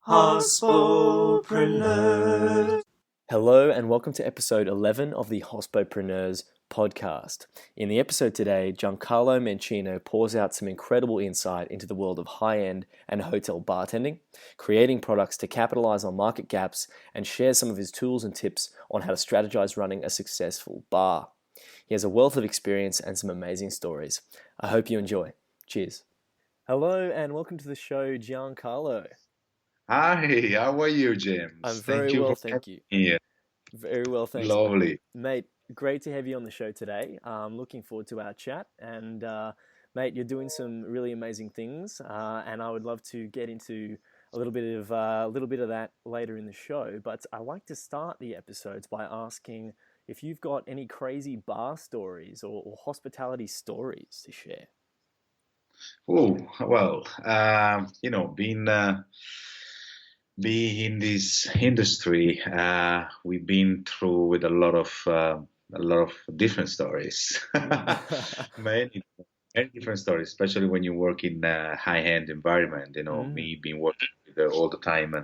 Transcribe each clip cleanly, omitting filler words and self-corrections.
Hospopreneurs. Hello and welcome to episode 11 of the Hospopreneurs podcast. In the episode today, Giancarlo Mancino pours out some incredible insight into the world of high-end and hotel bartending, creating products to capitalize on market gaps, and shares some of his tools and tips on how to strategize running a successful bar. He has a wealth of experience and some amazing stories. I hope you enjoy. Cheers. Hello and welcome to the show, Giancarlo. Hi, how are you, James? I'm very well, thank you. Here. Very well, thanks. Lovely. Mate, great to have you on the show today. Looking forward to our chat. And mate, you're doing some really amazing things, and I would love to get into a little bit of that later in the show. But I like to start the episodes by asking if you've got any crazy bar stories or hospitality stories to share. Oh, well, being in this industry, we've been through with a lot of different stories, many different stories, especially when you work in a high-end environment. Me being working all the time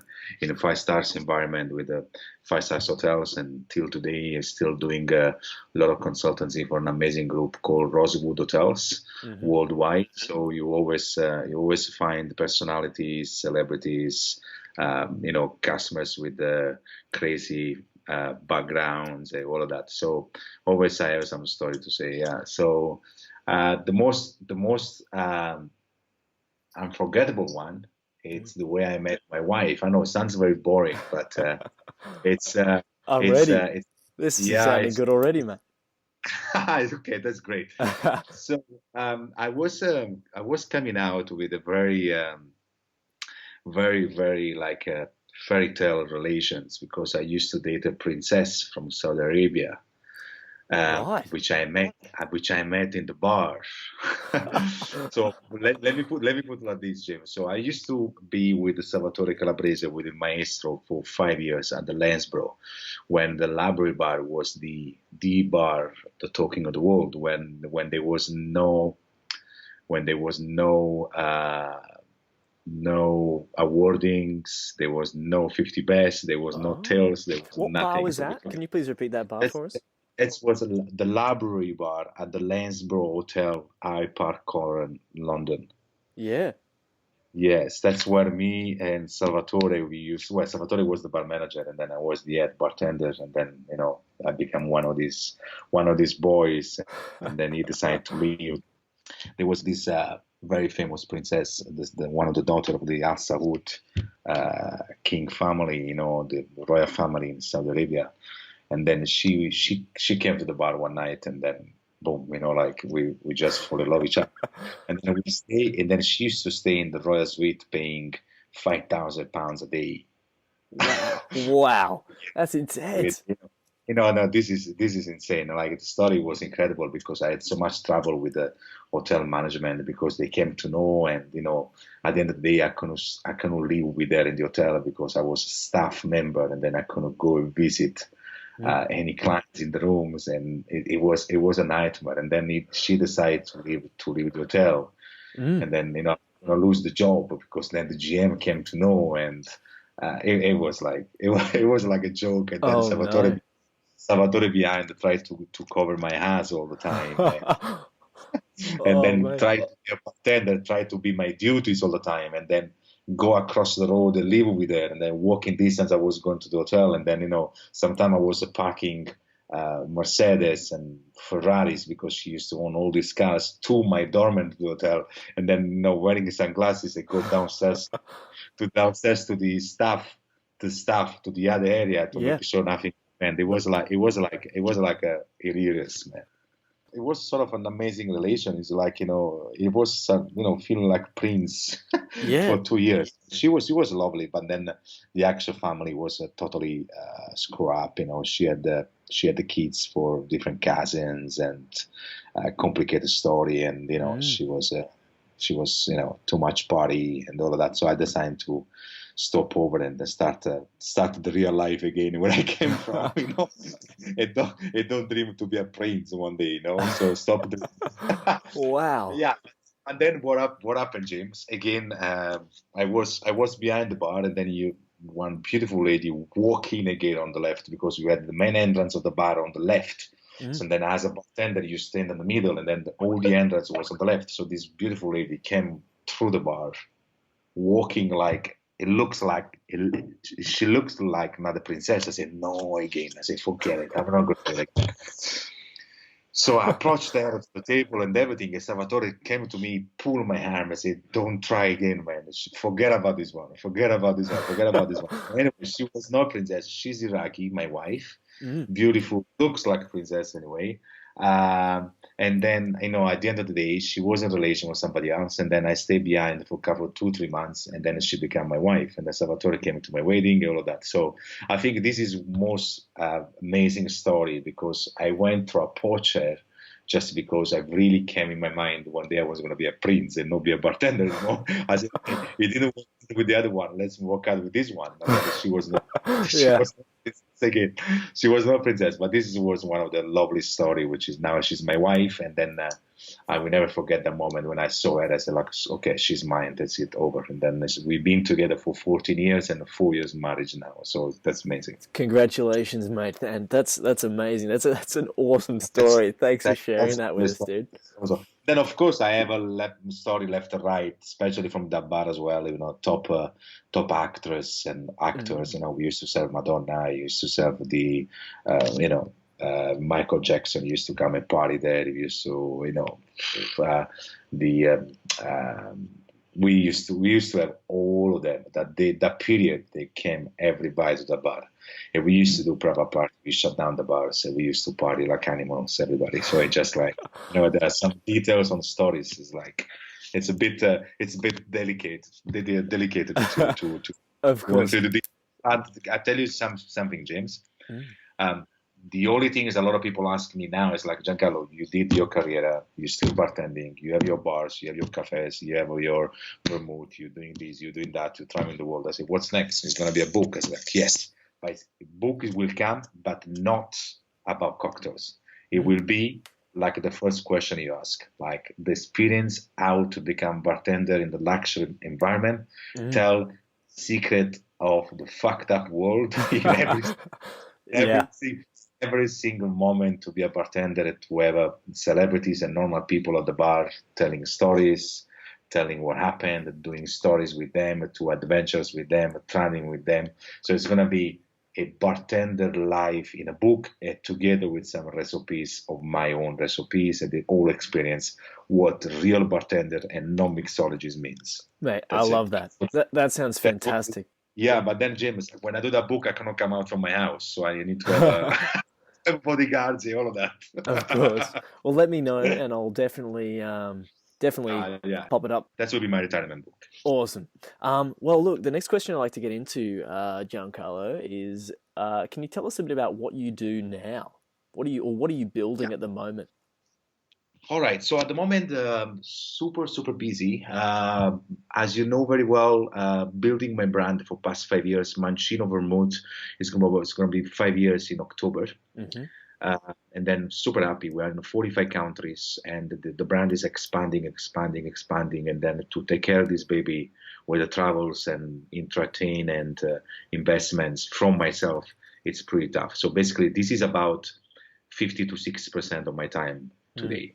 in a five-stars environment with the five-star hotels, and till today I'm still doing a lot of consultancy for an amazing group called Rosewood Hotels worldwide. So you always find personalities, celebrities, customers with crazy backgrounds, all of that. So always I have some story to say. Yeah. So the most unforgettable one, it's the way I met my wife. I know it sounds very boring, but it's I'm ready. This is sounding good already, man. Okay, that's great. So I was coming out with a very very like fairy tale relations, because I used to date a princess from Saudi Arabia, Right. which I met in the bar. So let me put it like this, James. So I used to be with the Salvatore Calabrese, with the maestro, for 5 years at the Lansborough, when the library bar was the bar, the talking of the world, when there was no awardings, there was no 50 best, there was no tails, there was What nothing. bar was that? Can you please repeat that bar for us? It was the library bar at the Lansborough Hotel, Hyde Park Corner, London. Yeah. Yes, that's where me and Salvatore Salvatore was the bar manager, and then I was the head bartender, and then I became one of these boys, and then he decided to leave. There was this very famous princess, one of the daughter of the Al Saud king family, the royal family in Saudi Arabia. And then she came to the bar one night, and then boom, we just fall in love with each other. And then then she used to stay in the royal suite, paying £5,000 a day. Wow, that's intense. No, this is insane. Like, the story was incredible, because I had so much trouble with the hotel management, because they came to know, and at the end of the day, I couldn't live with her in the hotel, because I was a staff member, and then I couldn't go and visit any clients in the rooms, and it was a nightmare. And then she decided to leave the hotel, and then lose the job, because then the GM came to know, and it was like a joke. And then Salvatore behind tried to cover my ass all the time, and then tried to be a bartender, tried to be my duties all the time, and then go across the road and live with her, and then walking distance I was going to the hotel, and then sometimes I was parking Mercedes and Ferraris, because she used to own all these cars, to my dorm to the hotel, and then wearing sunglasses, I go downstairs to the staff to the other area to make sure nothing. And it was like a hilarious, man. It was sort of an amazing relation. It's like, it was, feeling like Prince for 2 years. She was lovely, but then the actual family was totally screw up. She had the kids for different cousins, and a complicated story. And, she was too much party and all of that. So I decided to stop over and start the real life again where I came from, and don't dream to be a prince one day, So stop. Wow. Yeah, And then what happened, James? Again, I was behind the bar, and then one beautiful lady walk in again on the left, because we had the main entrance of the bar on the left. Mm. So then, as a bartender, you stand in the middle, and then all the entrance was on the left. So this beautiful lady came through the bar, walking like she looks like not a princess. I said, no, again. I said, forget it. I'm not going to do it again. So I approached her at the table and everything, and Salvatore came to me, pulled my arm, and said, don't try again, man. Forget about this one. Forget about this one. Forget about this one. Anyway, she was not a princess. She's Iraqi, my wife. Mm. Beautiful, looks like a princess anyway. And then, at the end of the day, she was in a relation with somebody else. And then I stayed behind for a couple of 2-3 months. And then she became my wife. And then Salvatore came to my wedding, all of that. So I think this is most amazing story, because I went through a poacher just because I really came in my mind one day I was going to be a prince and not be a bartender anymore. I said, okay, it didn't work with the other one. Let's work out with this one. She was not. She was not again. She was not a princess, but this was one of the lovely story, which is now she's my wife. And then I will never forget the moment when I saw her. I said, like, okay, she's mine. That's it, over. And then we've been together for 14 years and 4 years marriage now. So that's amazing. Congratulations, mate. And that's amazing. That's an awesome story. Thanks for sharing that with us, dude. Then, of course, I have a story left and right, especially from that bar as well. Top actress and actors. We used to serve Madonna. I used to serve the, Michael Jackson used to come and party there. He used to, we used to have all of them. That period, they came everybody to the bar. And we used to do proper party. We shut down the bars, and we used to party like animals, everybody. So it just like, there are some details on stories. It's like, it's a bit delicate. Delicate to of course. I tell you something, James. The only thing is, a lot of people ask me now is like, Giancarlo, you did your career, you're still bartending, you have your bars, you have your cafes, you have your Vermouth, you're doing this, you're doing that, you're traveling the world. I say, what's next? It's going to be a book. I said, like, yes, but a book will come, but not about cocktails. It will be like the first question you ask, like the experience how to become bartender in the luxury environment, tell secret of the fucked up world in every single moment, to be a bartender, to have celebrities and normal people at the bar telling stories, telling what happened, doing stories with them, to adventures with them, traveling with them. So it's going to be a bartender life in a book, together with some recipes of my own recipes, and the whole experience what real bartender and non-mixologist means. Mate, I love that. That sounds fantastic. Yeah, but then, James, when I do that book, I cannot come out from my house, so I need to have bodyguards and all of that. Of course. Well, let me know, and I'll definitely pop it up. That will be my retirement book. Awesome. Well, look, the next question I'd like to get into, Giancarlo, is can you tell us a bit about what you do now? What are you building at the moment? All right. So at the moment, super, super busy. As you know very well, building my brand for past 5 years. Mancino Vermouth is going to be 5 years in October. Mm-hmm. And then super happy. We're in 45 countries, and the brand is expanding. And then to take care of this baby with the travels and entertain and investments from myself, it's pretty tough. So basically, this is about 50 to 60% of my time today.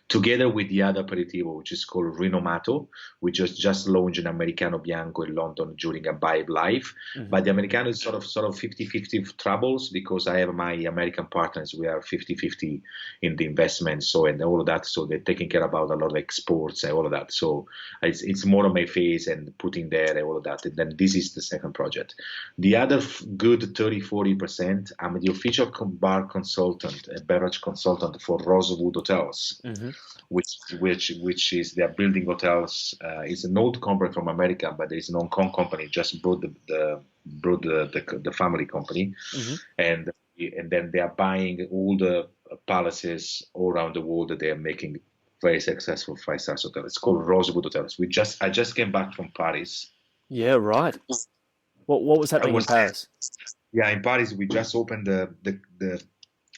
Together with the other aperitivo, which is called Rinomato, which just launched an Americano Bianco in London during a Vibe Live. Mm-hmm. But the Americano is sort of 50-50 troubles, because I have my American partners. We are 50-50 in the investment, and all of that. So they're taking care about a lot of exports and all of that. So it's more on my face and putting there and all of that. And then this is the second project. The other good 30-40%, I'm the official bar consultant, a beverage consultant for Rosewood Hotels. Mm-hmm. Which is they're building hotels. It's an old company from America, but there is an Hong Kong company just brought the family company, mm-hmm. and then they are buying all the palaces all around the world that they are making very successful 5-star hotels. It's called Rosewood Hotels. I just came back from Paris. Yeah, right. What was happening in Paris? Yeah, in Paris we just opened the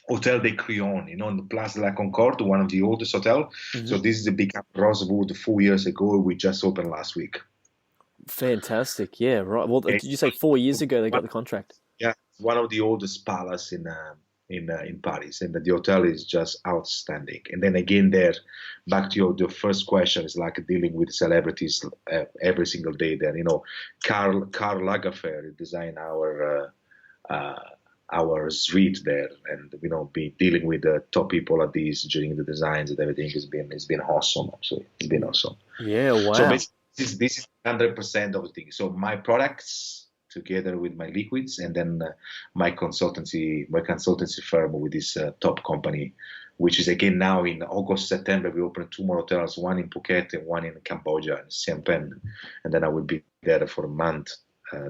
Hotel de Crillon, in the Place de la Concorde, one of the oldest hotel. So this is a big Rosewood 4 years ago. We just opened last week. Fantastic. Yeah, right. Well, did you say 4 years ago they got the contract? Yeah, one of the oldest palace in Paris, and the hotel is just outstanding. And then again, there, back to your the first question, is like dealing with celebrities every single day. There, Karl Lagerfeld designed our suite there, and be dealing with the top people at these during the designs and everything has been awesome. Actually, it's been awesome. Yeah, So wow. basically, this is 100% of the thing. So my products together with my liquids, and then my consultancy firm with this top company, which is again now in August, September, we open 2 more hotels, one in Phuket and one in Cambodia, in Siem Pen, and then I will be there for a month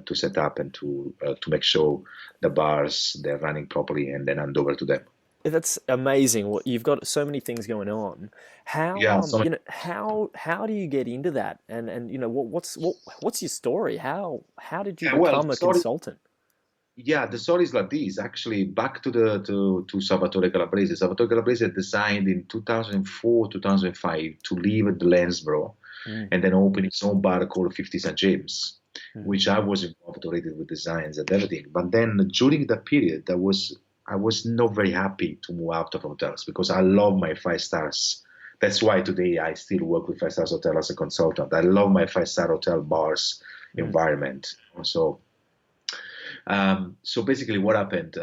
to set up and to make sure the bars they're running properly, and then hand over to them. That's amazing. Well, you've got so many things going on. How Yeah, so how do you get into that? And what's your story? How did you yeah, well, become a consultant? the story is like this. Actually, back to Salvatore Calabrese. Salvatore Calabrese designed in 2004, 2005 to leave the Lansborough Mm, and then open his own bar called 50 St. James, mm, which I was involved already with designs and everything. But then during that period, I was not very happy to move out of hotels because I love my 5 stars. That's why today I still work with 5 stars hotel as a consultant. I love my 5 star hotel bars mm. environment. So basically, what happened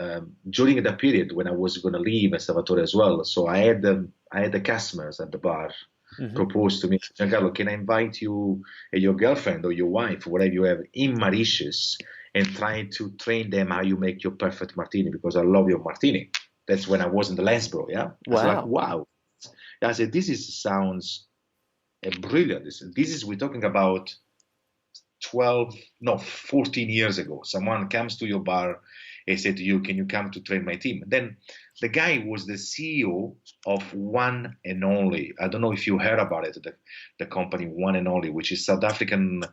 during that period when I was going to leave Salvatore as well? So I had the customers at the bar Hmm. propose to me, Giancarlo, can I invite you and your girlfriend or your wife, whatever you have, in Mauritius and try to train them how you make your perfect martini because I love your martini. That's when I was in the Lansborough. Yeah, I was like, Wow. wow. I said, sounds brilliant. This is we're talking about 12, no, 14 years ago. Someone comes to your bar and said to you, can you come to train my team? Then the guy was the CEO of One and Only. I don't know if you heard about it, the company One and Only, which is South African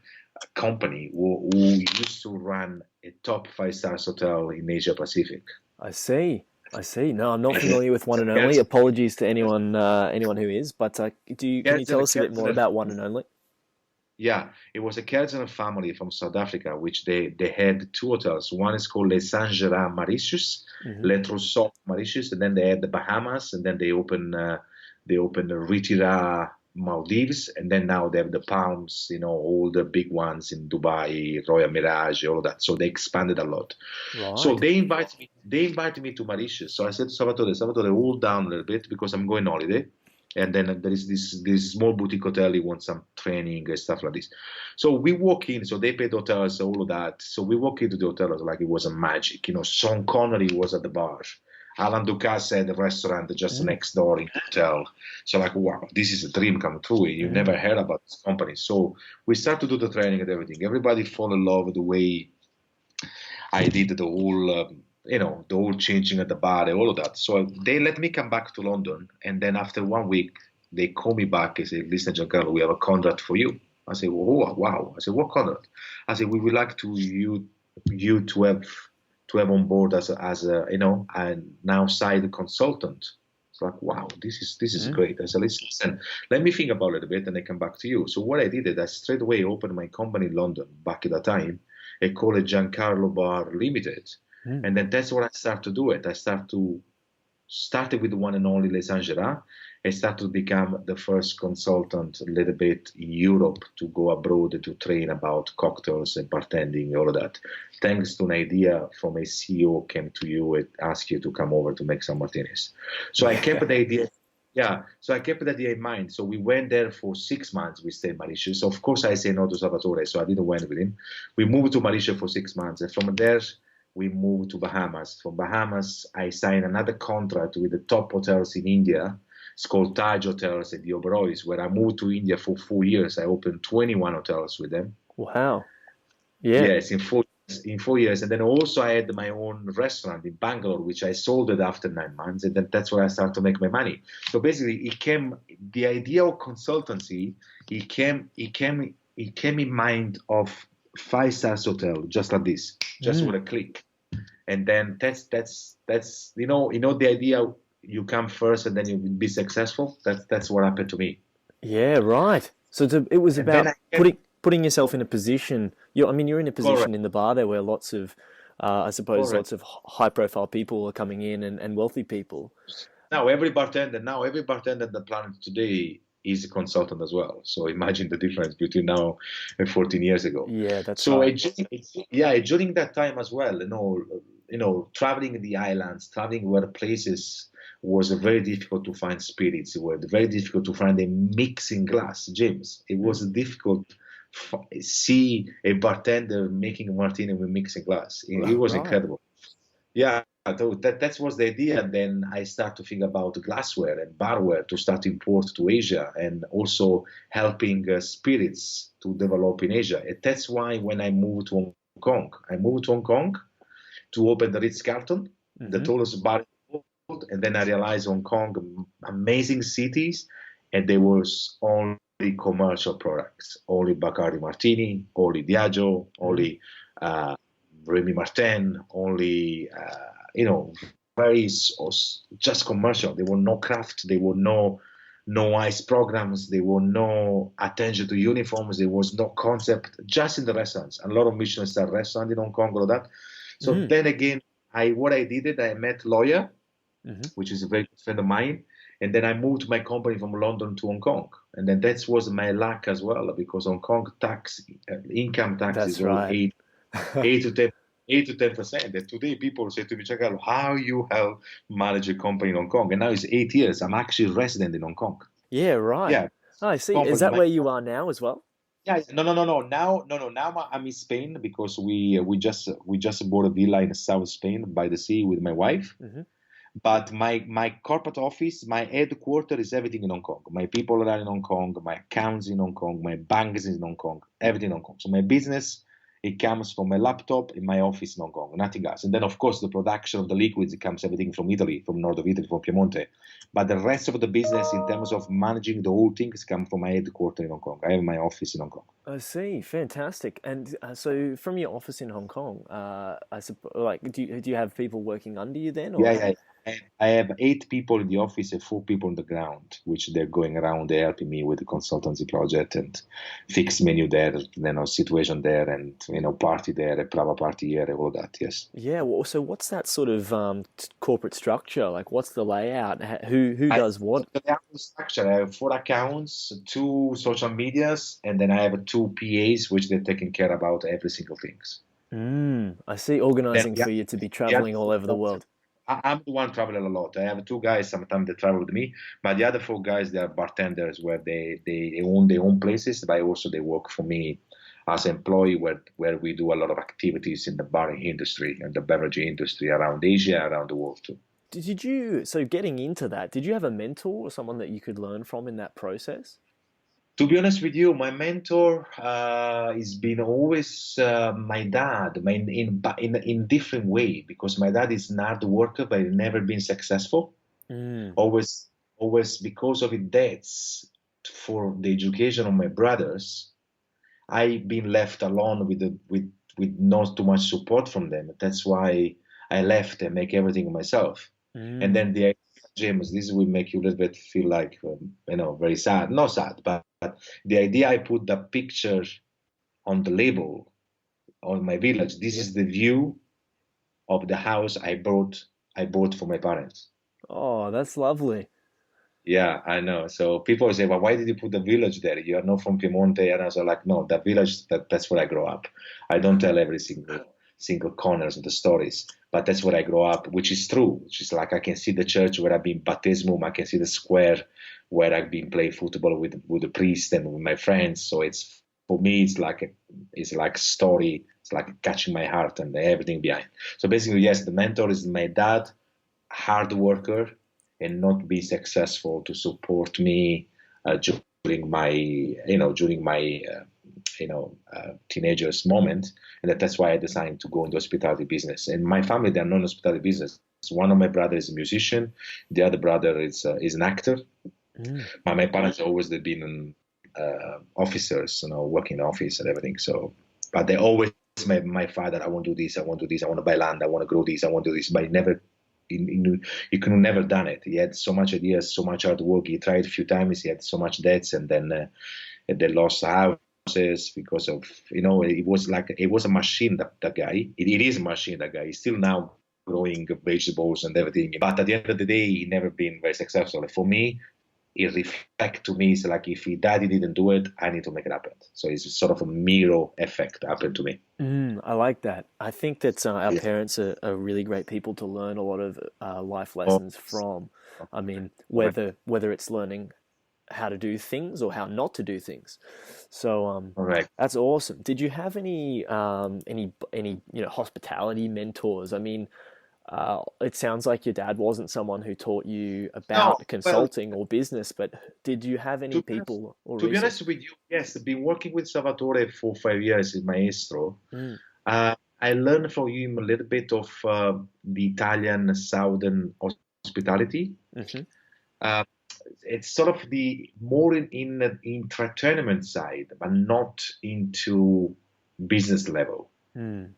company who used to run a top 5 stars hotel in Asia Pacific. I see. I see. No, I'm not Yes. familiar with One So and Only. Kelsey, Apologies to anyone who is. But can you tell us a bit more Kelsey, about One and Only? yeah, it was a Kelsen family from South Africa, which they had 2 hotels. One is called Les Saint-Gerard Mauritius, Hmm. Les Trousseau Mauritius, and then they had the Bahamas, and then they opened Ritira Maldives, and then now they have the Palms, all the big ones in Dubai, Royal Mirage, all of that. So they expanded a lot. So Right. they invited me to Mauritius. So I said to Salvatore, hold down a little bit because I'm going on holiday. And then there is this small boutique hotel. He wants some training and stuff like this. So we walk in. So they paid hotels, all of that. So we walk into the hotel like it was a magic. Sean Connery was at the bar. Alan Ducasse had the restaurant just Mm, next door in the hotel. So like, wow, this is a dream come true. You mm. never heard about this company. So we start to do the training and everything. Everybody fall in love with the way I did the whole, the whole changing at the bar, all of that. So they let me come back to London, and then after 1 week, they call me back and say, "Listen, Giancarlo, we have a contract for you." I say, "Oh, wow!" I said, "What contract?" I said, "We would like you to have on board as a an outside consultant." It's like, wow, this is Mm. great. I said, listen, let me think about it a bit and I come back to you. So what I did is I straight away opened my company in London back at that time. I call it Giancarlo Bar Limited. Mm. And then that's what I start to do it. I started with the one and only Les Angers. I started to become the first consultant a little bit in Europe to go abroad to train about cocktails and bartending, all of that. Thanks to an idea from a CEO came to you and asked you to come over to make some martinis. So I kept the Yeah. idea. Yeah, so I kept the idea in mind. So we went there for 6 months. We stayed in Mauritius. Of course, I say no to Salvatore, so I didn't went with him. We moved to Mauritius for 6 months, and from there we moved to Bahamas. From Bahamas, I signed another contract with the top hotels in India. It's called Taj Hotels and the Oberois, where I moved to India for 4 years. I opened 21 hotels with them. Wow. Yeah. Yes, in 4 years. And then also I had my own restaurant in Bangalore, which I sold it after 9 months. And then that's where I started to make my money. So basically the idea of consultancy, it came in mind of 5 stars hotel, just like this, just Mm. with a click. And then that's the idea, you come first and then you will be successful. That's what happened to me. Yeah, right. So it was And then about I get putting yourself in a position. I mean, you're in a correct, position in the bar there where lots of, I suppose, correct. lots of high profile people are coming in and wealthy people. Now every bartender on the planet today is a consultant as well. So imagine the difference between now and 14 years ago. Yeah, that's So right. during that time as well, traveling the islands, traveling where places was very difficult to find spirits. It was very difficult to find a mixing glass, James. It Mm. was difficult see a bartender making a martini with mixing glass. It was Right. incredible. Yeah, so that was the idea. And then I start to think about glassware and barware to start import to Asia, and also helping spirits to develop in Asia. And that's why when I moved to Hong Kong, to open the Ritz-Carlton, the Hmm. tallest bar in the world. And then I realized Hong Kong, amazing cities, and there was only commercial products, only Bacardi Martini, only Diageo, Mm. only Remy Martin, only very just commercial. There were no craft. There were no ice programs. There were no attention to uniforms. There was no concept. Just in the restaurants. A lot of Michelin star restaurants in Hong Kong, all of that. So Mm. then again, I met lawyer, Hmm. which is a very good friend of mine. And then I moved my company from London to Hong Kong. And then that was my luck as well, because Hong Kong income tax is That's all right. 8 to 10%. And today people say to me, Giancarlo, how you have managed a company in Hong Kong? And now it's 8 years. I'm actually resident in Hong Kong. Yeah, right. Yeah, Oh, I see. Is company. that where you are now as well? Yeah, no. Now I'm in Spain because we just bought a villa in South Spain by the sea with my wife. Hmm. But my corporate office, my headquarters is everything in Hong Kong. My people are in Hong Kong, my accounts in Hong Kong, my bank is in Hong Kong, everything in Hong Kong. So my business, it comes from my laptop in my office in Hong Kong, nothing else. And then of course the production of the liquids, it comes everything from Italy, from north of Italy, from Piemonte. But the rest of the business in terms of managing the whole things come from my headquarters in Hong Kong. I have my office in Hong Kong. I see. Fantastic. And so, from your office in Hong Kong, I suppose, like, do you have people working under you then, or Yeah, how? yeah. I have 8 people in the office and 4 people on the ground, which they're going around, they're helping me with the consultancy project and fix menu there, situation there, and party there, a private party here, all that. Yes. Yeah. Well, so, what's that sort of corporate structure? Like, what's the layout? Who I does what? the account structure. I have 4 accounts, 2 social medias, and then I have 2 PAs, which they're taking care about every single things. I see. Then Organizing for you to be the other traveling all four over the guys, world. I'm the one traveling a lot. I have 2 guys, sometimes they travel with me, but the other 4 guys, they are bartenders where they own their own places, but also they work for me as employee where we do a lot of activities in the bar industry and the beverage industry around Asia, around the world too. Did you, so getting into that, did you have a mentor or someone that you could learn from in that process? To be honest with you, my mentor has been always my dad, in different way, because my dad is an hard worker, but he never been successful. Mm. Always, always because of his debts for the education of my brothers, I've been left alone with not too much support from them. That's why I left and make everything myself. And Mm. then the idea, James, this will make you a little bit feel like very sad. Not sad, but the idea, I put the picture on the label on my village. This Yeah. is the view of the house I bought for my parents. Oh, that's lovely. Yeah, I know. So people say, "Well, why did you put the village there? You are not from Piemonte." And I was like, "No, the village. That's where I grew up. I don't tell every single corners of the stories, but that's where I grew up, which is true. Which is like I can see the church where I've been baptismal. I can see the square where I've been playing football with the priest and with my friends. So it's for me, it's like story. It's like catching my heart and everything behind. So basically, yes, the mentor is my dad, hard worker, and not be successful to support me during my teenagers moment. And that's why I decided to go into hospitality business. And my family, they're non hospitality business. So one of my brothers is a musician, the other brother is an actor. Mm. But my parents always they've been officers, working in office and everything. So, but they always my father, I want to do this, I want to do this, I want to buy land, I want to grow this, I want to do this, but he could have never done it. He had so much ideas, so much hard work. He tried a few times. He had so much debts, and then they lost houses because of it was a machine. That guy, it is a machine. That guy, he's still now growing vegetables and everything. But at the end of the day, he never been very successful. For me, it reflects to me, it's like if daddy didn't do it, I need to make it happen. So it's sort of a mirror effect happened to me. I like that. I think that our Yeah. parents are really great people to learn a lot of life Oh, lessons from. I mean, correct. whether it's learning how to do things or how not to do things. So Correct. that's awesome. Did you have any hospitality mentors? I mean, it sounds like your dad wasn't someone who taught you No, about well, consulting or business, but did you have any to be honest, people or to be resources? honest with you, yes, I've been working with Salvatore for 5 years in Maestro. Mm, I learned from him a little bit of the Italian Southern hospitality. hmm Uh, it's sort of the more in the entertainment side, but not into business level. mm,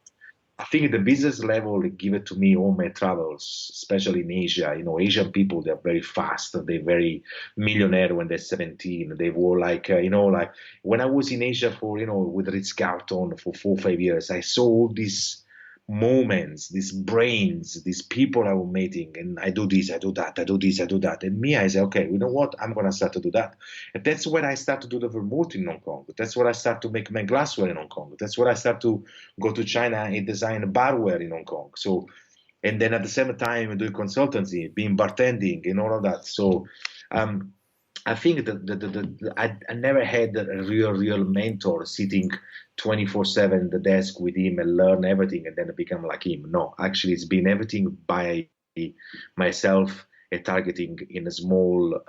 I think at the business level, they give it to me all my travels, especially in Asia. Asian people, they're very fast. They're very millionaire when they're 17. They were like, like when I was in Asia for, with Ritz-Carlton for 4 or 5 years, I saw all these moments, these brains, these people I was meeting. And I do this, I do that, I do this, I do that. And me, I say, okay, you know what? I'm going to start to do that. And that's when I start to do the vermouth in Hong Kong. That's when I start to make my glassware in Hong Kong. That's when I start to go to China and design barware in Hong Kong. So, and then at the same time doing consultancy, being bartending, and all of that. So, um, I think that I never had a real mentor sitting 24/7 at the desk with him and learn everything and then become like him. No, actually, it's been everything by myself and targeting in a small,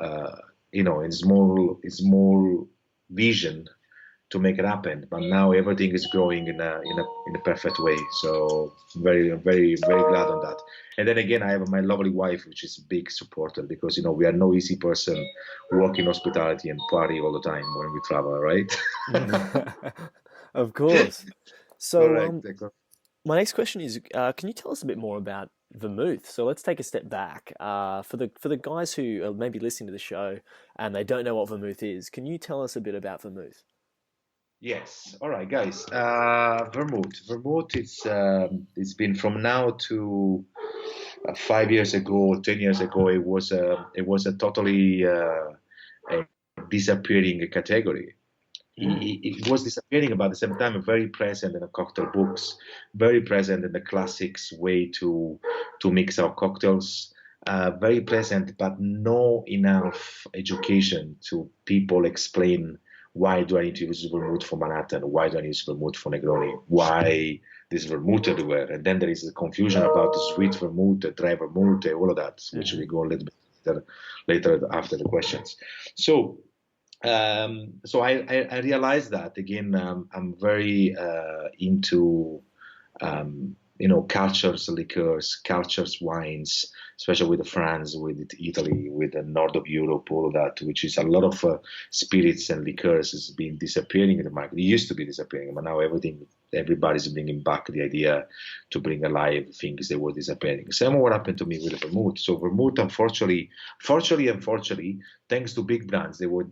in small vision to make it happen. But now everything is growing in a perfect way. So very very very glad on that. And then again, I have my lovely wife, which is a big supporter because we are no easy person working hospitality and party all the time when we travel, right? Of course. So, Correct. my next question is, can you tell us a bit more about vermouth? So let's take a step back. For the guys who are maybe listening to the show and they don't know what vermouth is, can you tell us a bit about vermouth? Yes. All right, guys. Vermouth. Vermouth. It's been from now to 5 years ago, 10 years ago. It was a totally a disappearing category. Mm. It was disappearing about the same time, very present in the cocktail books, very present in the classics way to mix our cocktails, very present, but no enough education to people explain why do I need to use vermouth for Manhattan? Why do I use vermouth for Negroni? Why this vermouth everywhere? And then there is a confusion about the sweet vermouth, the dry vermouth, all of that, which hmm we go a little bit later after the questions. So so I realized that again. I'm very into cultures, liqueurs, cultures, wines, especially with France, with Italy, with the north of Europe, all of that, which is a lot of spirits and liqueurs has been disappearing in the market. It used to be disappearing, but now everybody's bringing back the idea to bring alive things that were disappearing. Same what happened to me with the vermouth. So vermouth, unfortunately, thanks to big brands, they were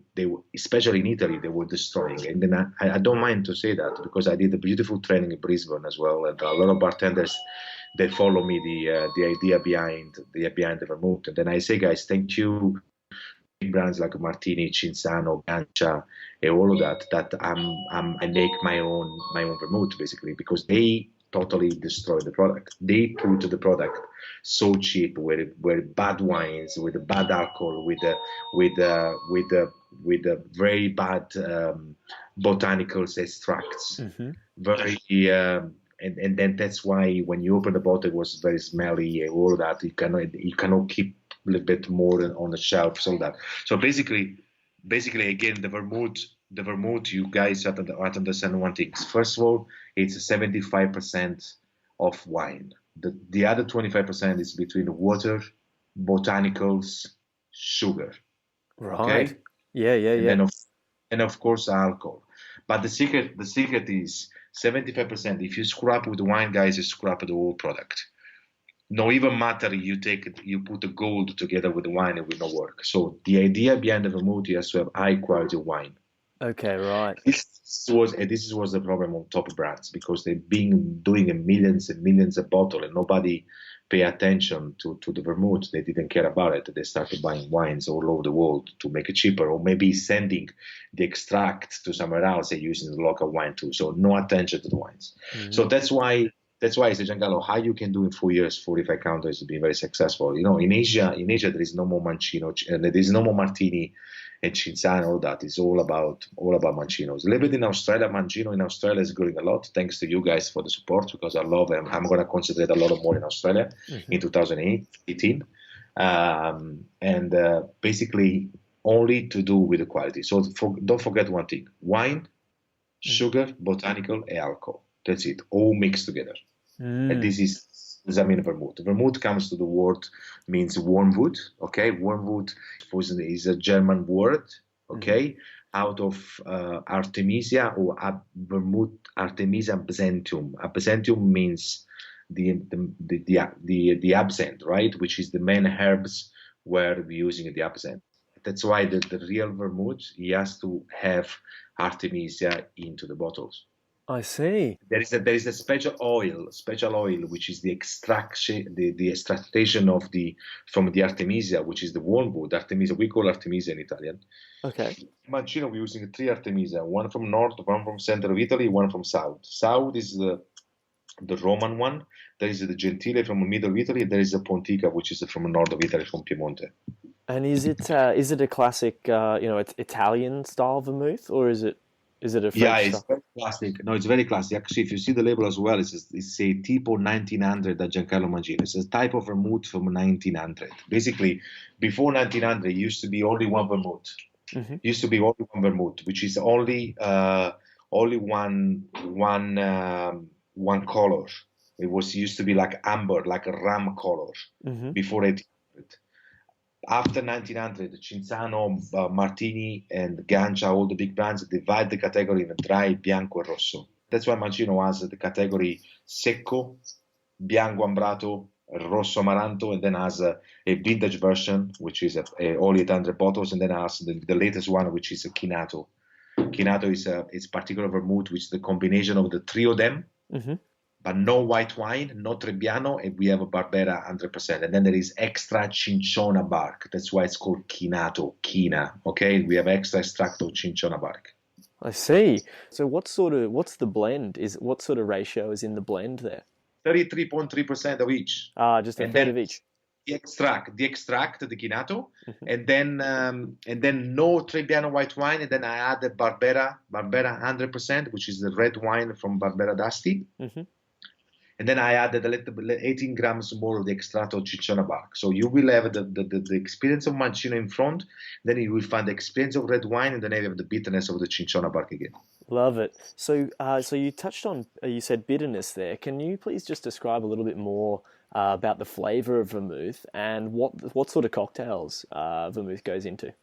especially in Italy, they were destroying. And then I don't mind to say that because I did a beautiful training in Brisbane as well, and a lot of bartenders they follow me the idea behind the vermouth. And then I say, guys, thank you big brands like Martini, Cinzano, Gancia, and all of that. That I make my own vermouth basically because they totally destroy the product. They put the product so cheap with bad wines, with the bad alcohol, with the very bad botanicals extracts, hmm very and then that's why when you open the bottle it was very smelly and all that you cannot keep a little bit more on the shelf so that so basically again the vermouth you guys have to understand one thing. First of all, it's 75% of wine. The other 25% is between water, botanicals, sugar. Right. Okay, Yeah, yeah, and yeah. then of course alcohol. But the secret is 75%. If you scrap with wine, guys, you scrap the whole product. No even matter you put the gold together with the wine, it will not work. So the idea behind the vermouth is to have high quality wine. Okay, right. This was the problem on top brands, because they've been doing millions and millions of bottles and nobody pay attention to the vermouth. They didn't care about it. They started buying wines all over the world to make it cheaper, or maybe sending the extract to somewhere else and using the local wine too. So no attention to the wines. Mm-hmm. So that's why I say, Giancarlo, how you can do in 4 years, 45 countries to be very successful. You know, in Asia there is no more Mancino, and there is no more Martini and Cinzano, all that. It's all about Mancinos. A little bit in Australia, Mancino in Australia is growing a lot, thanks to you guys for the support, because I love them. I'm going to concentrate a lot more in Australia in 2018. Basically only to do with the quality. So don't forget one thing: wine, sugar, botanical, and alcohol. That's it, all mixed together. And this is vermouth. Vermouth comes to the word, means wormwood. Okay, wormwood is a German word. Okay, out of Artemisia, or vermouth, Artemisia absinthium. Absinthium means the absinthe, right? Which is the main herbs where we're using the absinthe. That's why the real vermouth, he has to have Artemisia into the bottles. I see. There is a special oil, which is the extraction, the extraction from the Artemisia, which is the wormwood. Artemisia, we call Artemisia in Italian. Okay. Mancino, we're using 3 Artemisia, one from north, one from center of Italy, one from south. South is the Roman one. There is the Gentile from the middle of Italy. There is the Pontica, which is from the north of Italy, from Piemonte. And is it a classic, it's Italian style vermouth, or is it a French style? Yeah, it's very classic. No, it's very classic. Actually, if you see the label as well, it's a Tipo 1900 that Giancarlo Mancino. It's a type of vermouth from 1900. Basically, before 1900, it used to be only one vermouth. Mm-hmm. Used to be only one vermouth, which is only one color. It used to be like amber, like a ram color, before 1800. After 1900, Cinzano, Martini, and Gancia, all the big brands, divide the category in dry, bianco, and rosso. That's why Mancino has the category secco, bianco ambrato, rosso amaranto, and then has a vintage version, which is only 800 bottles, and then has the latest one, which is a Chinato. Chinato is particular vermouth, which is the combination of the 3 of them. Mm-hmm. But no white wine, no Trebbiano, and we have a Barbera 100%. And then there is extra cinchona bark. That's why it's called Quina. Okay, we have extra extract of cinchona bark. I see. So what's the blend? What sort of ratio is in the blend there? 33.3% of each. Just a third of each. The extract, the Quinato, and then no Trebbiano white wine, and then I add the Barbera 100%, which is the red wine from Barbera d'Asti. Mm-hmm. And then I added a little bit, 18 grams more of the extract of Cinchona bark. So you will have the experience of Mancino in front, then you will find the experience of red wine, and then you have the bitterness of the Cinchona bark again. Love it. So you touched on, you said bitterness there. Can you please just describe a little bit more about the flavour of vermouth and what sort of cocktails vermouth goes into?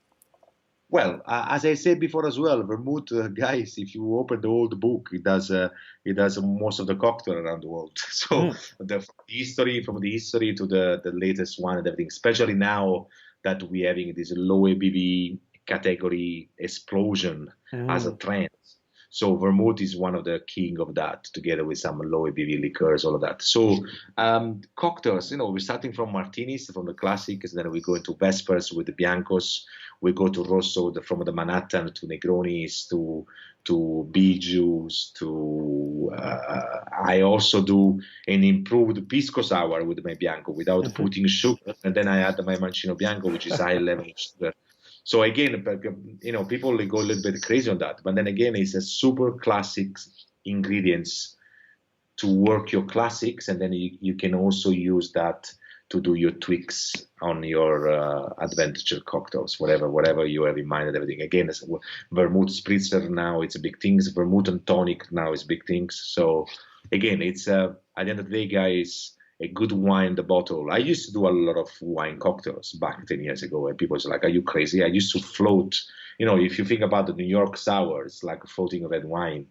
Well, as I said before as well, vermouth, guys, if you open the old book, it does most of the cocktail around the world. So from the history to the latest one and everything, especially now that we're having this low ABV category explosion as a trend. So vermouth is one of the king of that, together with some low ABV liqueurs, all of that. So cocktails, we're starting from martinis, from the classics, then we go into Vespers with the Biancos. We go to Rosso, from the Manhattan to Negronis, to Biju's, to I also do an improved Pisco Sour with my Bianco without putting sugar. And then I add my Mancino Bianco, which is high level of sugar. So again, people go a little bit crazy on that. But then again, it's a super classic ingredients to work your classics. And then you can also use that to do your tweaks on your adventure cocktails, whatever you have in mind and everything. Again, vermouth spritzer now, it's a big thing. Vermouth and tonic now is big things. So again, it's at the end of the day, guys, a good wine in the bottle. I used to do a lot of wine cocktails back 10 years ago, and people was like, "Are you crazy?" I used to float. If you think about the New York sour, it's like floating red wine.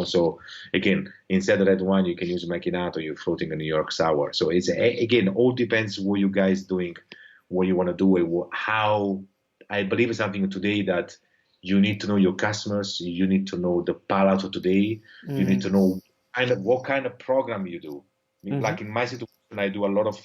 So again, instead of red wine, you can use macinato. You're floating a New York sour. So it's again, all depends what you guys doing, what you want to do, and how. I believe it's something today that you need to know your customers. You need to know the palate of today. You need to know what kind of program you do. Like in my situation, I do a lot of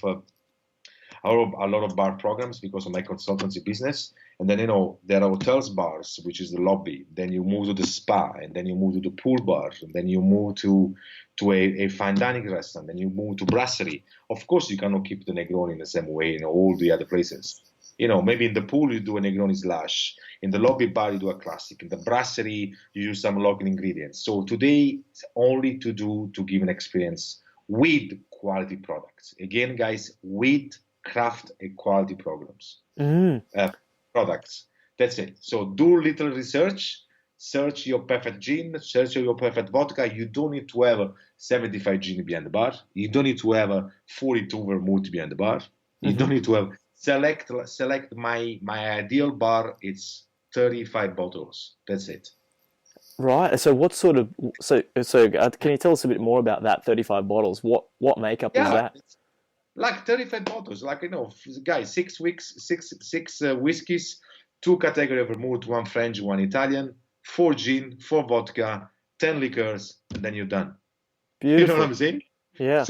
bar programs because of my consultancy business. And then, there are hotels bars, which is the lobby. Then you move to the spa, and then you move to the pool bar, and then you move to a fine dining restaurant, then you move to brasserie. Of course, you cannot keep the Negroni in the same way in all the other places. Maybe in the pool you do a Negroni slash. In the lobby bar you do a classic. In the brasserie you use some local ingredients. So today it's only to give an experience with quality products. Again, guys, with craft and quality programs, products. That's it. So do little research. Search your perfect gin. Search your perfect vodka. You don't need to have a 75 gin behind the bar. You don't need to have a 42 vermouth behind the bar. You don't need to have select my ideal bar. It's 35 bottles. That's it. Right. So what sort of can you tell us a bit more about that 35 bottles? What makeup is that? Like 35 bottles, guys, 6 weeks, six whiskeys, 2 category of vermouth, 1 French, 1 Italian, 4 gin, 4 vodka, 10 liquors, and then you're done. Beautiful. You know what I'm saying? Yeah.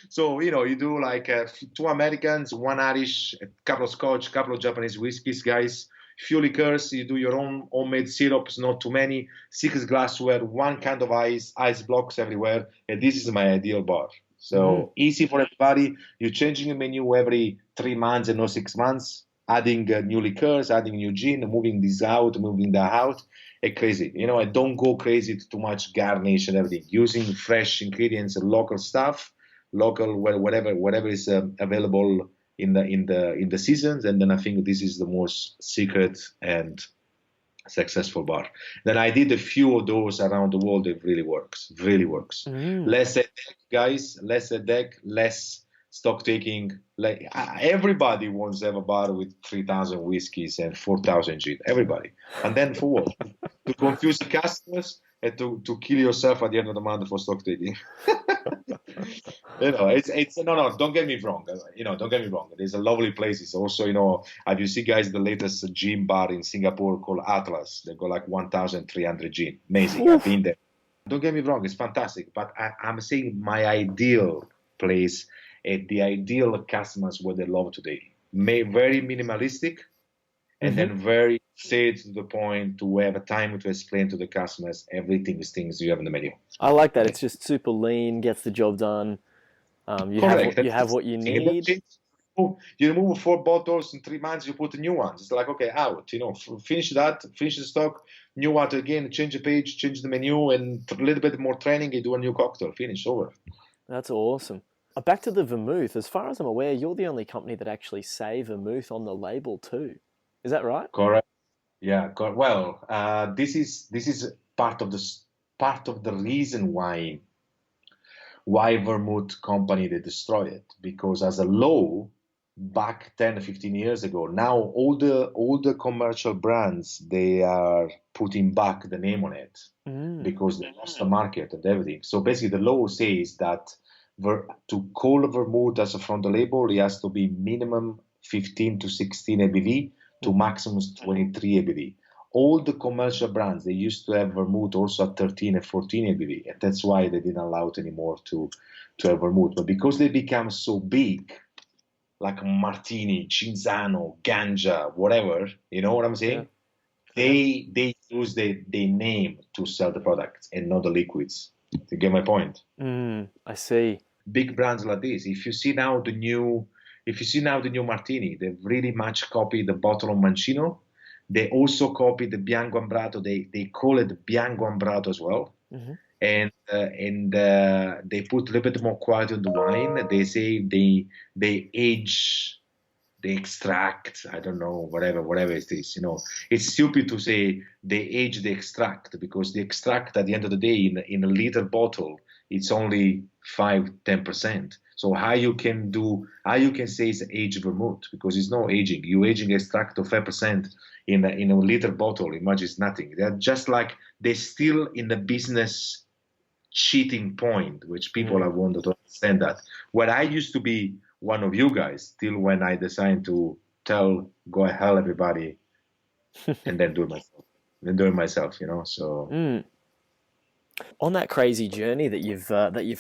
So you do like 2 Americans, 1 Irish, a couple of Scotch, a couple of Japanese whiskeys, guys. Few liqueurs, you do your own homemade syrups, not too many. 6 glassware, 1 kind of ice blocks everywhere, and this is my ideal bar. So easy for everybody. You're changing the menu every 3 months and not 6 months, adding new liqueurs, adding new gin, moving this out, moving that out. It's crazy. I don't go crazy to too much garnish and everything. Using fresh ingredients and local stuff, whatever is available in the seasons. And then I think this is the most secret and successful bar. Then I did a few of those around the world. It really works. Less headache, guys. Less headache, less stock taking. Like everybody wants to have a bar with 3,000 whiskeys and 4,000 gin. Everybody. And then for what? To confuse the customers and to kill yourself at the end of the month for stock taking. It's no. Don't get me wrong. Don't get me wrong. There's a lovely places. Also, have you seen, guys, the latest gin bar in Singapore called Atlas? They got like 1,300 gin. Amazing. I've been there. Don't get me wrong. It's fantastic. But I'm saying my ideal place, the ideal customers what they love today. Very minimalistic, and then very straight to the point, to have a time to explain to the customers everything is things you have in the menu. I like that. It's just super lean, gets the job done. You have what you need. You remove 4 bottles in 3 months, you put new ones. It's like, okay, out. Finish that, finish the stock, new one again, change the page, change the menu, and a little bit more training, you do a new cocktail. Finish, over. That's awesome. Back to the vermouth. As far as I'm aware, you're the only company that actually say vermouth on the label too. Is that right? Correct. Yeah. Well, this is part of the reason why Vermouth company they destroy it, because as a law back 10 15 years ago, now all the commercial brands, they are putting back the name on it because they lost the market and everything. So basically the law says that to call vermouth as a front the label, it has to be minimum 15 to 16 ABV to maximum 23 ABV. All the commercial brands, they used to have vermouth also at 13 and 14 ABV, and that's why they didn't allow it anymore to have vermouth. But because they become so big, like Martini, Cinzano, Ganja, whatever, you know what I'm saying? Yeah. They use the name to sell the products and not the liquids. You get my point? I see. Big brands like this. If you see now the new Martini, they've really much copied the bottle of Mancino. They also copied the Bianco Ambrato. They call it Bianco Ambrato as well. And they put a little bit more quality on the wine. They say they age, they extract, I don't know, whatever it is. It's stupid to say they age, they extract, because the extract at the end of the day in a liter bottle, it's only 5-10%. So how you can say it's aged vermouth, because it's no aging. You aging extract of 5% in a liter bottle. Imagine it's nothing. They're just like they're still in the business cheating point, which people have wanted to understand that. Where I used to be one of you guys, till when I decided to go hell everybody, and then do it myself, So. On that crazy journey that you've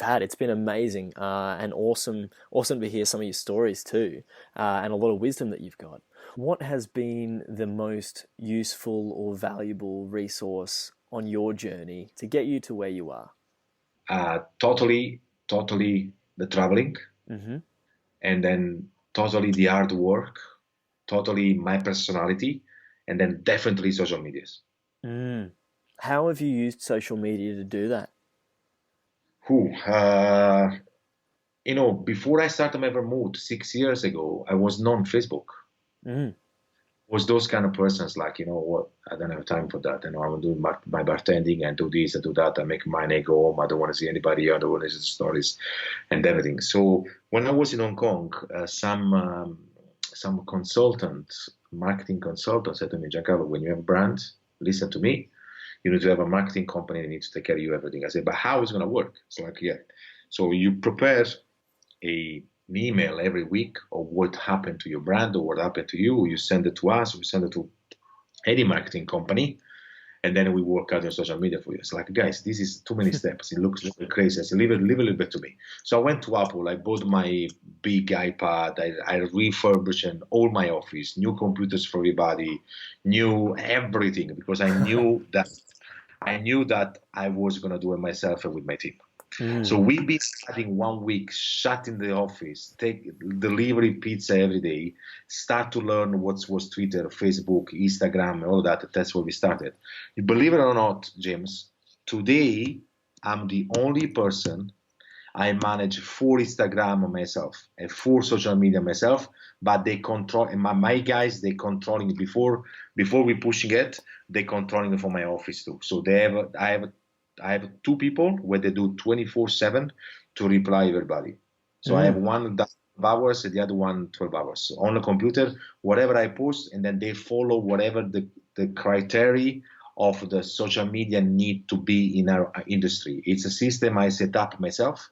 had, it's been amazing and awesome to hear some of your stories too, and a lot of wisdom that you've got. What has been the most useful or valuable resource on your journey to get you to where you are? Totally the traveling, and then totally the hard work, totally my personality, and then definitely social medias. How have you used social media to do that? Who, before I started my Vermouth 6 years ago, I was not on Facebook. Was those kind of persons like, what, I don't have time for that. I'm doing my bartending and do this and do that. I make money, go home. I don't want to see anybody. I don't want to see stories and everything. So when I was in Hong Kong, some marketing consultant said to me, Giancarlo, when you have a brand, listen to me. You need to have a marketing company that needs to take care of you, everything. I said, but how is it going to work? It's like, yeah. So you prepare an email every week of what happened to your brand or what happened to you. You send it to us. We send it to any marketing company. And then we work out on social media for you. It's like, guys, this is too many steps. It looks a little crazy. I said, leave a little bit to me. So I went to Apple. I bought my big iPad. I refurbished all my office, new computers for everybody, new everything, because I knew that I was going to do it myself and with my team. So we've been starting 1 week, shut in the office, take delivery pizza every day, start to learn what was Twitter, Facebook, Instagram, all that. That's where we started. You believe it or not, James, today I'm the only person. I manage 4 Instagram myself and 4 social media myself, but they control, and my guys, they controlling before we pushing it, they controlling it for my office too. So I have 2 people where they do 24/7 to reply everybody. So I have one that 12 hours and the other one 12 hours. So on the computer, whatever I post, and then they follow whatever the criteria of the social media need to be in our industry. It's a system I set up myself.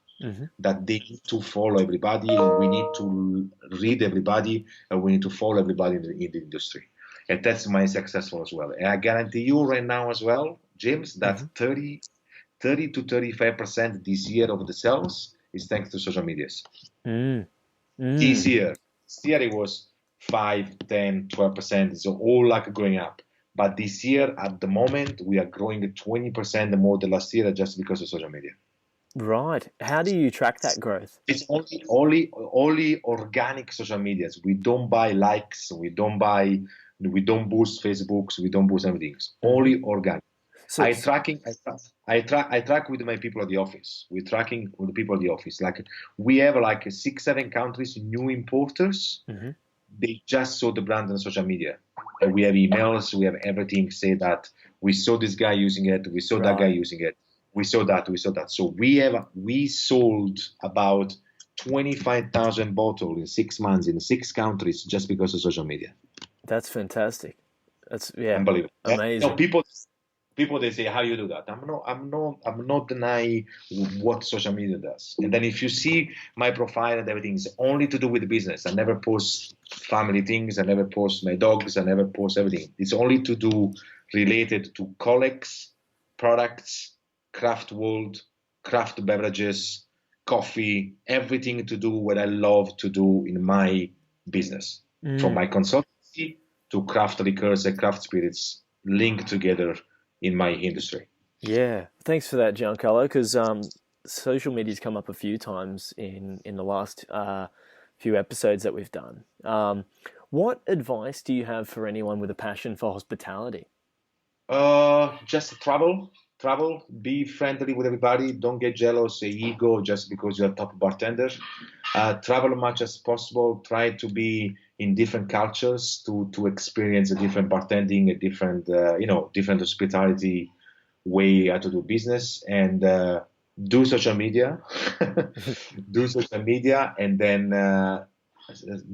That they need to follow everybody, and we need to read everybody, and we need to follow everybody in the industry. And that's my successful as well. And I guarantee you right now as well, James, that 30 to 35% this year of the sales is thanks to social medias. This year it was 5, 10, 12%. It's all like going up. But this year, at the moment, we are growing 20% more than last year just because of social media. Right. How do you track that growth? It's only organic social medias. We don't buy likes. We don't boost Facebooks. We don't boost everything. It's only organic. So I track with my people at the office. We're tracking with the people at the office. Like we have like 6, 7 countries, new importers. They just saw the brand on social media. And we have emails. We have everything. Say that we saw this guy using it. We saw that guy using it. We saw that. So we sold about 25,000 bottles in 6 months in 6 countries just because of social media. That's fantastic. That's unbelievable. Amazing. People they say, how you do that? I'm not denying what social media does. And then if you see my profile and everything, it's only to do with the business. I never post family things. I never post my dogs. I never post everything. It's only to do related to colleagues, products, craft world, craft beverages, coffee, everything to do what I love to do in my business. From my consultancy to craft liquors and craft spirits linked together in my industry. Yeah, thanks for that, Giancarlo, because social media's come up a few times in the last few episodes that we've done. What advice do you have for anyone with a passion for hospitality? Just travel, be friendly with everybody. Don't get jealous, ego just because you're a top bartender. Travel as much as possible. Try to be in different cultures to experience a different bartending, a different, different hospitality way to do business. And do social media, and then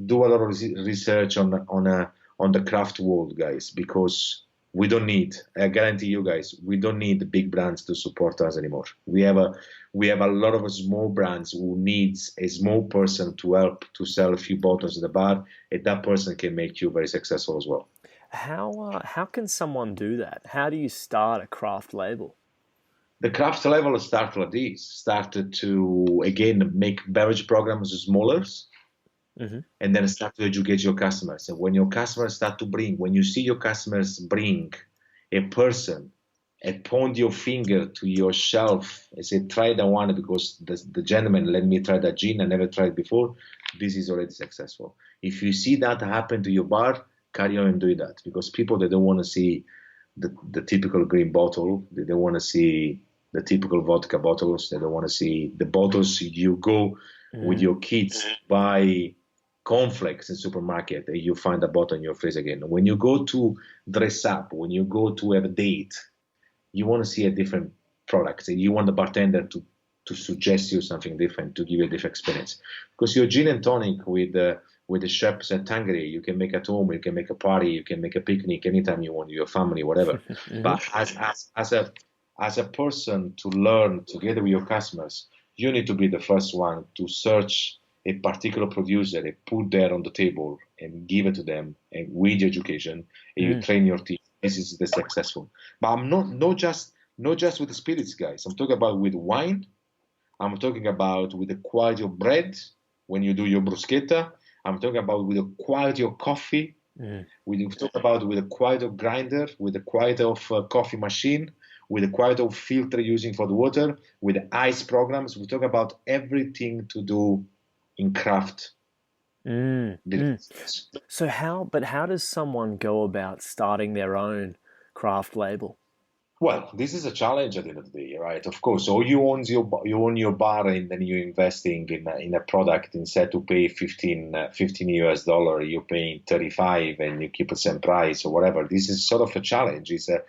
do a lot of research on the craft world, guys, because we don't need. I guarantee you guys, we don't need the big brands to support us anymore. We have a lot of small brands who needs a small person to help to sell a few bottles in the bar, and that person can make you very successful as well. How can someone do that? How do you start a craft label? The craft level started like this, started to again make beverage programs smaller, Hmm. and then start to educate your customers. And when your customers start to bring, when you see your customers bring a person and point your finger to your shelf and say, try that one because the gentleman let me try that gin, I never tried before, this is already successful. If you see that happen to your bar, carry on and do that, because people, they don't want to see the typical green bottle, they don't want to see the typical vodka bottles, they don't want to see the bottles you go with your kids buy cornflakes in supermarket and you find a bottle in your fridge again. When you go to dress up, when you go to have a date, you want to see a different product, and you want the bartender to suggest you something different, to give you a different experience. Because your gin and tonic with the chefs and tangeray, you can make at home, you can make a party, you can make a picnic anytime you want, your family, whatever. But as a person to learn together with your customers, you need to be the first one to search a particular producer and put that on the table and give it to them, and with education, and you train your team. This is the successful. But I'm not just with the spirits, guys. I'm talking about with wine. I'm talking about with the quality of bread when you do your bruschetta. I'm talking about with the quality of coffee. We talk about with the quality of grinder, with the quality of coffee machine, with the quality of filter using for the water, with the ice programs. We talk about everything to do in craft business. So how does someone go about starting their own craft label? Well, this is a challenge at the end of the day, right? Of course, or you own your bar and then you're investing in a product. Instead to pay 15 US dollar, you're paying 35 and you keep the same price or whatever. This is sort of a challenge. It's a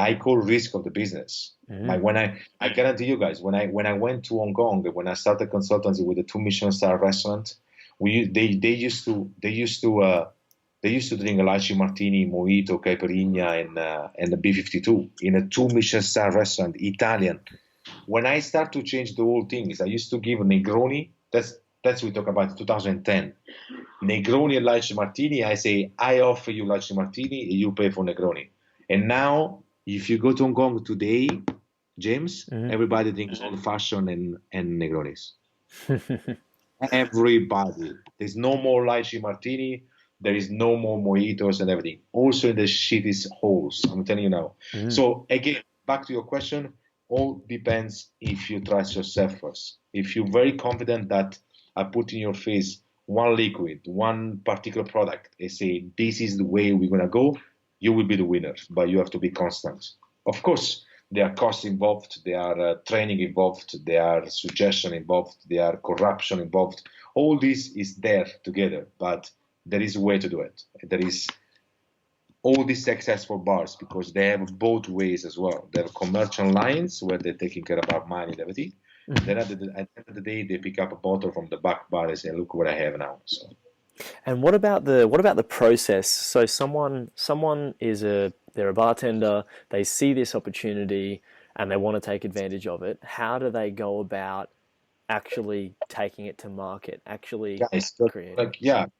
I call risk of the business. Like when I guarantee you guys, when I went to Hong Kong, when I started consultancy with a 2 Michelin star restaurant, they used to drink a lychee martini, mojito, caipirinha, and a B52 in a 2 Michelin star restaurant, Italian. When I start to change the whole thing, is I used to give a Negroni. That's we talk about 2010. Negroni and lychee martini. I say I offer you lychee martini, and you pay for Negroni. And now, if you go to Hong Kong today, James, everybody drinks old fashioned and Negronis. Everybody. There's no more lychee martini. There is no more mojitos and everything. Also in the shittest holes, I'm telling you now. So again, back to your question, all depends if you trust yourself first. If you're very confident that I put in your face one liquid, one particular product, and say this is the way we're gonna go, you will be the winner. But you have to be constant. Of course, there are costs involved, there are training involved, there are suggestion involved, there are corruption involved. All this is there together, but there is a way to do it. There is all these successful bars because they have both ways as well. They have commercial lines where they're taking care about money and everything. Then at the end of the day, they pick up a bottle from the back bar and say, "Look what I have now." So. And what about the process? So someone they're a bartender, they see this opportunity and they want to take advantage of it. How do they go about actually taking it to market, actually Guys, creating?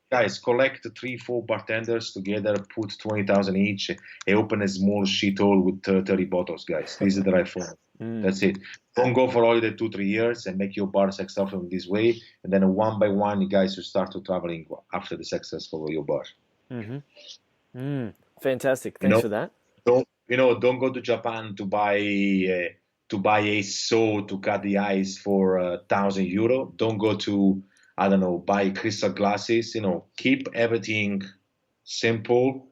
guys, collect 3, 4 bartenders together, put 20,000 each, and open a small shithole with 30 bottles, guys. This is the right form. That's it. Don't go for all the 2, 3 years and make your bar successful in this way, and then one by one, you guys will start to traveling after the successful of your bar. Fantastic. You Thanks know, for that. don't go to Japan to buy a saw to cut the ice for €1,000. Don't go to, I don't know, buy crystal glasses. Keep everything simple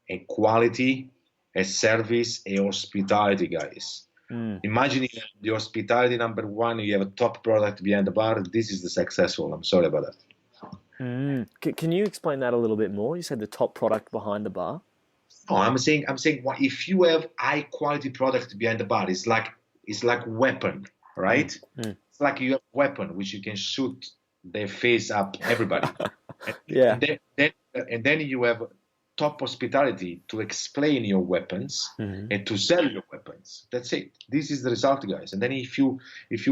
and quality, a service, a hospitality, guys. Imagine if the hospitality number one, you have a top product behind the bar. This is the successful. I'm sorry about that. Can you explain that a little bit more? You said the top product behind the bar. No, I'm saying, if you have high quality product behind the bar, it's like weapon. right? Mm. It's like you have a weapon which you can shoot their face up everybody. And, Yeah. and then you have top hospitality to explain your weapons Mm-hmm. and to sell your weapons. That's it. This is the result, guys. And then if you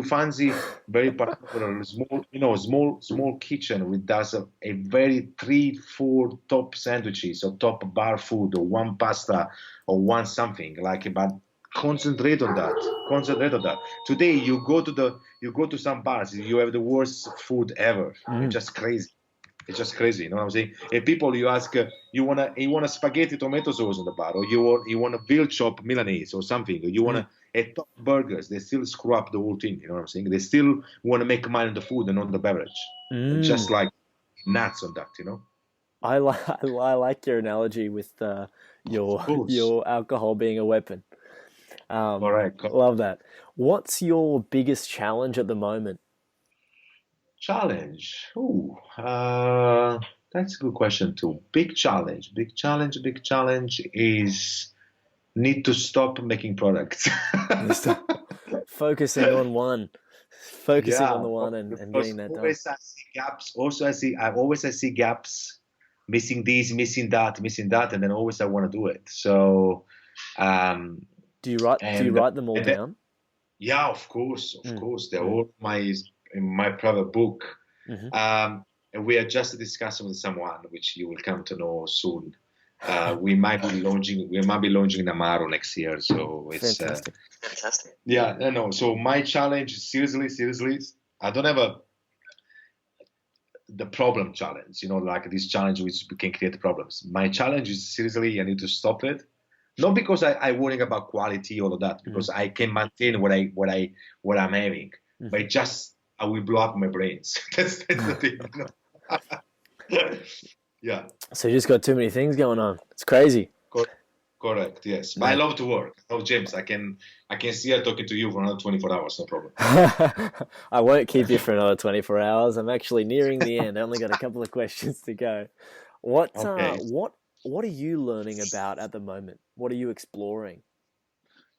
fancy very particular small kitchen which does a very 3-4 top sandwiches or top bar food or one pasta or one something like, but concentrate on that. Concentrate on that. Today you go to some bars, you have the worst food ever. It's just crazy. It's just crazy, you know what I'm saying? And people, you ask, you want a spaghetti tomato sauce on the bar, or you want a veal chop Milanese or something, or you want a top burgers. They still screw up the whole thing, you know what I'm saying? They still want to make money on the food and on the beverage. Just like nuts on that, you know? I like your analogy with Of course. your alcohol being a weapon. Correct. Love that. What's your biggest challenge at the moment? Challenge. That's a good question too. Big challenge. Big challenge is need to stop making products. Focusing on one, focusing on Yeah, the one and because getting that done. always I see gaps. Also, I see gaps, missing this, missing that, and then always I want to do it. So, um, Do you and write them all and then, down? yeah, of Mm, course, they're mm, all in my private book. mm-hmm. And we are just discussing with someone, which you will come to know soon. We might be launching in Amaro next year, so it's Fantastic. yeah, I know. So my challenge, seriously, I don't have the problem challenge, like this challenge which can create problems. My challenge is seriously, I need to stop it. Not because I worrying about quality, all of that, because I can maintain what I'm having, Mm-hmm. but just I will blow up my brains. That's the thing. Yeah. So you just got too many things going on. It's crazy. Correct. Yes, but I No. love to work. Oh, James, I can see her talking to you for another 24 hours, no problem. I won't keep you for another 24 hours. I'm actually nearing the end. I only got a couple of questions to go. What Okay. what are you learning about at the moment? What are you exploring?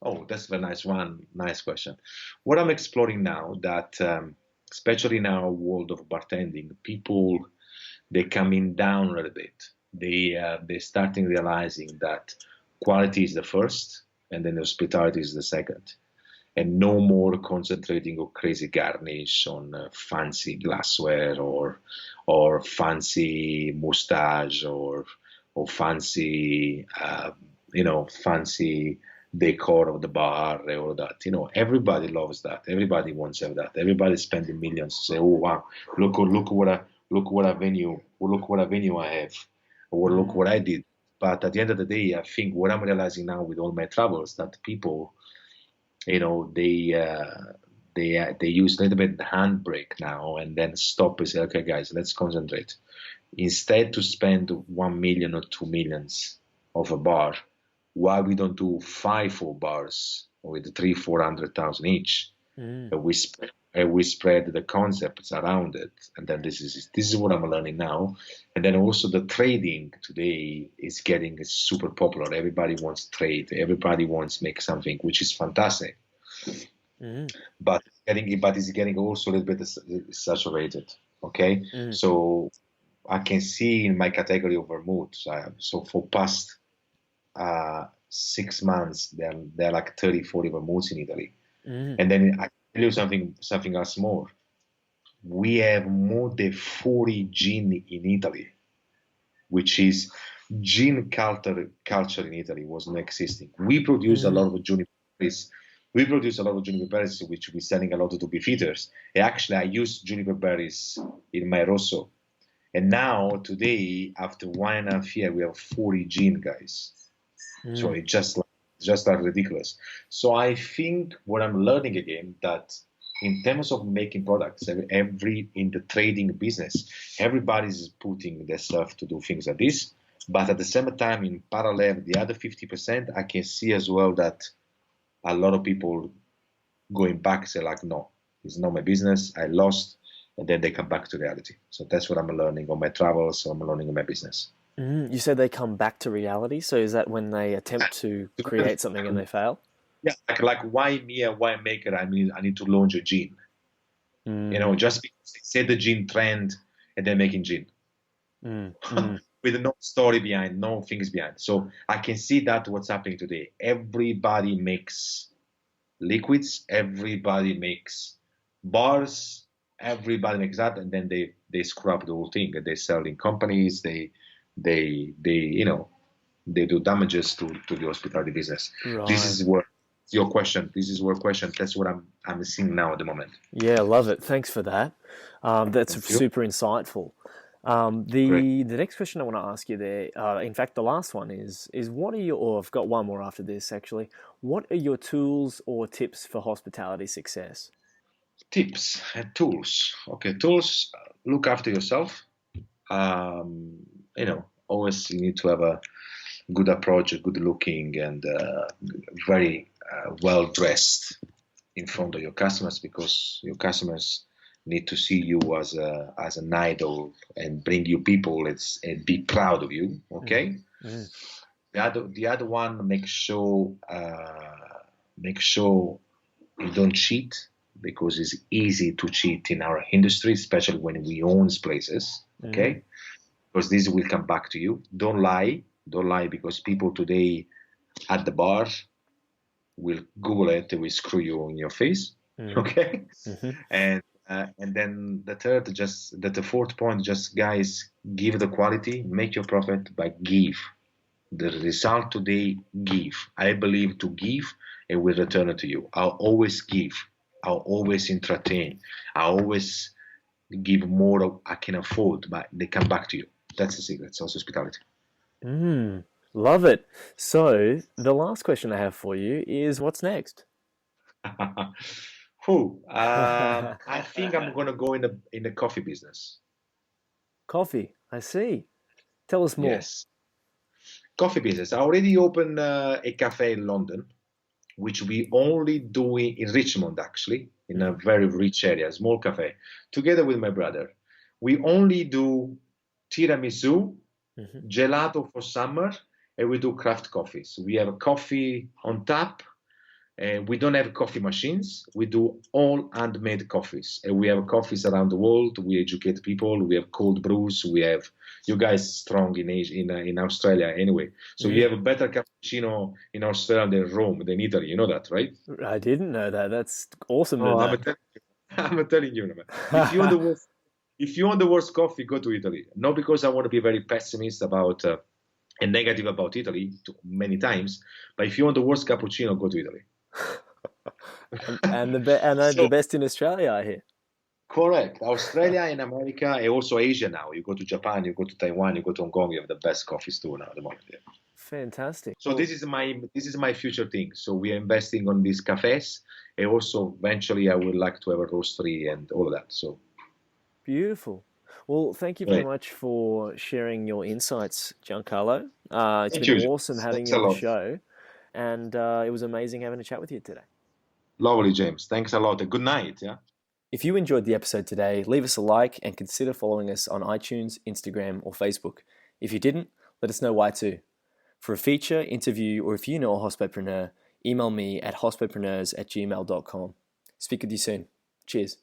Oh, that's a very nice one. Nice question. What I'm exploring now, that especially in our world of bartending, people they're coming down a little bit. They're starting realizing that quality is the first, and then hospitality is the second, and no more concentrating on crazy garnish on fancy glassware or fancy mustache or fancy fancy decor of the bar or that. Everybody loves that. Everybody wants to have that. Everybody's spending millions to say, "Oh wow, look what a venue I have, or look what I did." But at the end of the day, I think what I'm realizing now with all my travels that people, they use a little bit handbrake now and then stop and say, "Okay, guys, let's concentrate." Instead to spend 1 million or 2 millions of a bar, why we don't do 5 4 bars with 300,000 400,000 each? Mm. And we spread the concepts around it, and then this is what I'm learning now. And then also the trading today is getting super popular. Everybody wants to trade. Everybody wants to make something, which is fantastic. Mm. But it's getting also a little bit saturated. Okay, Mm. so I can see in my category of vermouth. So for past 6 months, there are like 30, 40 vermouths in Italy. Mm. And then I tell you something else more. We have more than 40 gin in Italy, which is gin culture in Italy was not existing. We produce a lot Mm. of juniper berries. Which we're selling a lot to beefeaters. And actually, I use juniper berries in my rosso. And now, today, after 1.5 years, we have 40 gin, guys. So Mm. it's just like ridiculous. So I think what I'm learning again that in terms of making products, in the trading business, everybody's putting their stuff to do things like this. But at the same time, in parallel, the other 50%, I can see as well that a lot of people going back say like, no, it's not my business. I lost, and then they come back to reality. So that's what I'm learning on my travels. So I'm learning in my business. Mm. You said they come back to reality. So is that when they attempt to create something and they fail? Yeah, like why me a winemaker? I mean, I need to launch a gin. Mm, Just because they say the gin trend and they're making gin mm, mm, with no story behind, no things behind. So I can see that what's happening today. Everybody makes liquids, everybody makes bars, everybody makes that, and then they screw up the whole thing. They sell in companies. They do damages to the hospitality business. This right. is where your question. This is where question. That's what I'm seeing now at the moment. Yeah, love it. Thanks for that. That's Thank you. super insightful. Great. The next question I want to ask you there, in fact, the last one is what are your, or I've got one more after this actually. What are your tools or tips for hospitality success? Tips and tools. Okay, tools. Look after yourself. Always you need to have a good approach, good looking, and very well dressed in front of your customers because your customers need to see you as an idol and bring you people. And be proud of you. Mm, Okay. mm, The other one, make sure you don't cheat because it's easy to cheat in our industry, especially when we own places. mm, Okay, because this will come back to you. Don't lie. Don't lie because people today at the bar will Google it. They will screw you in your face. mm, Okay, mm, and then the fourth point, just guys, give the quality, make your profit, but give the result today. Give. I believe to give, it will return it to you. I'll always give. I'll always entertain. I always give more than I can afford, but they come back to you. That's the secret. It's also hospitality. mm. Love it. So the last question I have for you is what's next? Who? I think I'm gonna go in the coffee business. Coffee. I see. Tell us more. Yes, coffee business. I already opened a cafe in London, which we only do in Richmond, actually, in a Mm, very rich area, small cafe, together with my brother. We only do tiramisu, mhm, gelato for summer, and we do craft coffees. We have a coffee on tap. We don't have coffee machines. We do all handmade coffees. And we have coffees around the world. We educate people. We have cold brews. We have you guys strong in Asia, in Australia anyway. So you mm. have a better cappuccino in Australia than Rome, than Italy. You know that, right? I didn't know that. That's awesome to Oh, know. I'm telling you, man. If you want the worst, if you want the worst coffee, go to Italy. Not because I want to be very pessimist about and negative about Italy many times, but if you want the worst cappuccino, go to Italy. And the So best in Australia, I hear. correct. Australia and America, and also Asia now. You go to Japan, you go to Taiwan, you go to Hong Kong, you have the best coffees too now at the moment. Yeah. Fantastic. So Well, this is my future thing. So we are investing on these cafes, and also eventually I would like to have a roastery and all of that. So beautiful. Well, thank you very right. much for sharing your insights, Giancarlo. It's Thank been you. awesome James. having Thanks you a on the lot. show, and it was amazing having a chat with you today. Lovely, James. Thanks a lot. And good night. Yeah. If you enjoyed the episode today, leave us a like and consider following us on iTunes, Instagram, or Facebook. If you didn't, let us know why too. For a feature, interview, or if you know a hospopreneur, email me at hospopreneurs@gmail.com. Speak with you soon. Cheers.